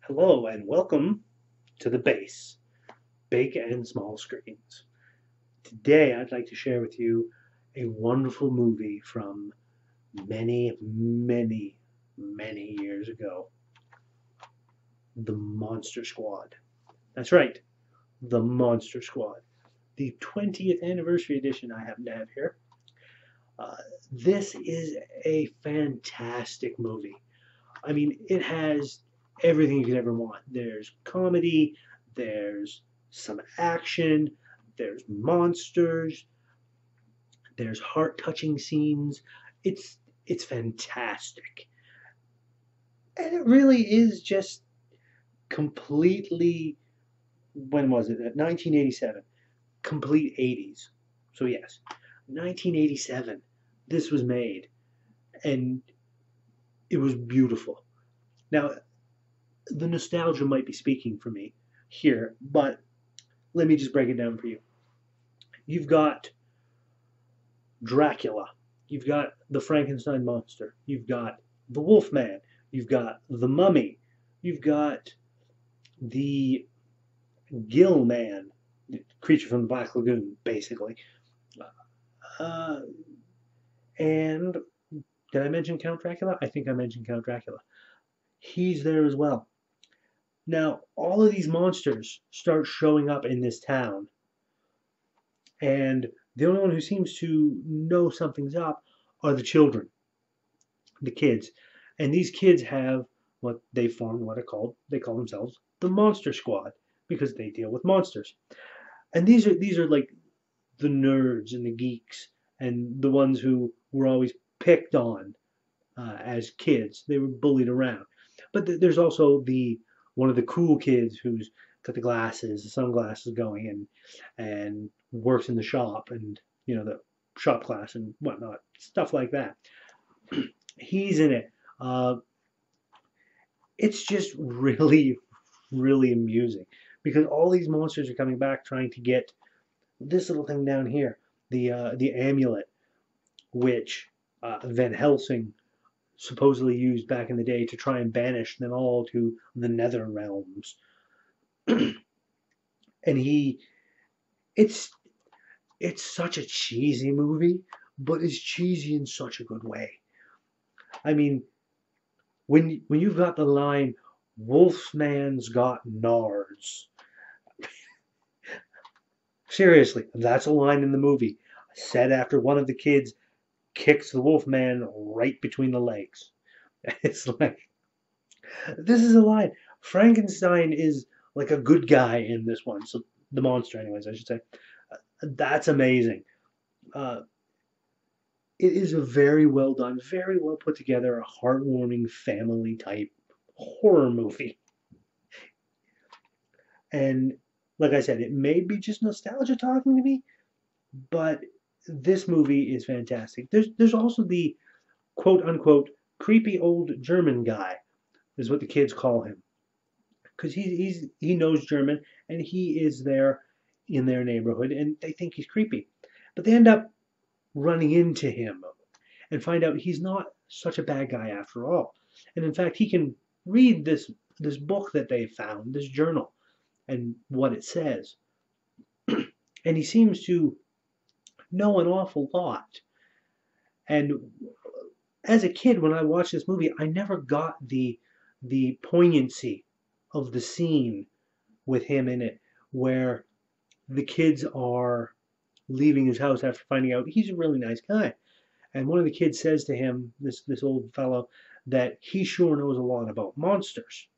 Hello and welcome to the B.A.S S, Big and Small Screens. Today I'd like to share with you a wonderful movie from many years ago. The Monster Squad. That's right, the Monster Squad. The 20th anniversary edition I happen to have here. Uh, this is a fantastic movie. I mean, it has everything you could ever want. There's comedy, there's some action, there's monsters, there's heart-touching scenes. It's fantastic. And it really is just completely, when was it? 1987. Complete 80s. So yes, 1987. This was made and it was beautiful. Now, the nostalgia might be speaking for me here, but let me just break it down for you. You've got Dracula, you've got the Frankenstein monster, you've got the Wolfman, you've got the Mummy, you've got the Gill Man, the creature from the Black Lagoon, basically. Uh, and did I mention Count Dracula? I think I mentioned Count Dracula. He's there as well. Now, all of these monsters start showing up in this town, and the only one who seems to know something's up are the children, the kids. And these kids have what they formed, what are called, they call themselves the Monster Squad because they deal with monsters. And these are like the nerds and the geeks and the ones who were always picked on as kids. They were bullied around. But there's also the one of the cool kids who's got the glasses, the sunglasses going, and works in the shop, and the shop class and whatnot, stuff like that. He's in it. It's just really amusing because all these monsters are coming back trying to get this little thing down here, the amulet, which Van Helsing supposedly used back in the day to try and banish them all to the nether realms. And it's it's such a cheesy movie, but it's cheesy in such a good way. I mean, when you've got the line, "Wolfman's got nards," seriously, that's a line in the movie said after one of the kids kicks the Wolfman right between the legs. It's like, this is a line. Frankenstein is like a good guy in this one. So the monster, anyways, I should say. That's amazing. Uh, it is a very well done, very well put together, a heartwarming family type horror movie. And like I said, it may be just nostalgia talking to me, but this movie is fantastic. There's also the quote unquote creepy old German guy, is what the kids call him, because he knows German and he is there in their neighborhood and they think he's creepy, but they end up running into him and find out he's not such a bad guy after all. And in fact, he can read this book that they found, this journal, and what it says. And he seems to know an awful lot. And as a kid, when I watched this movie, I never got the poignancy of the scene with him in it, where the kids are leaving his house after finding out he's a really nice guy. And one of the kids says to him, this old fellow, that he sure knows a lot about monsters.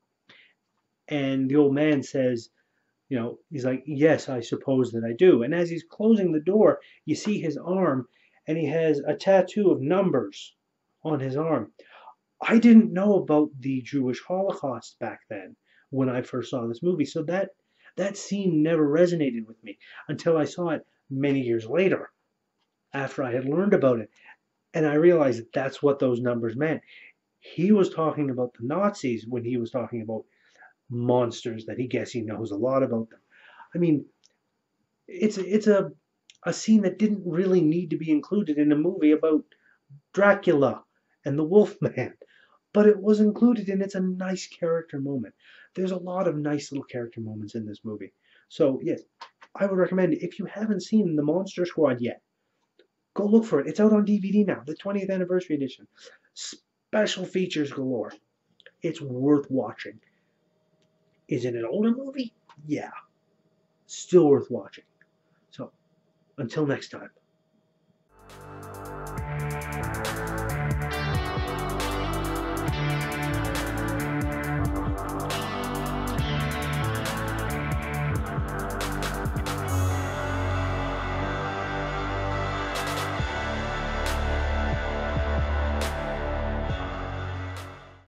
And the old man says, he's like, yes, I suppose that I do. And as he's closing the door, you see his arm, and he has a tattoo of numbers on his arm. I didn't know about the Jewish Holocaust back then when I first saw this movie, so that scene never resonated with me until I saw it many years later after I had learned about it. And I realized that that's what those numbers meant. He was talking about the Nazis when he was talking about monsters that he knows a lot about them. I mean, it's a scene that didn't really need to be included in a movie about Dracula and the Wolfman, but it was included and it's a nice character moment. There's a lot of nice little character moments in this movie. So yes, I would recommend it. If you haven't seen the Monster Squad yet, go look for it. It's out on DVD now, the 20th anniversary edition. Special features galore. It's worth watching. Is it an older movie? Yeah, still worth watching. So until next time.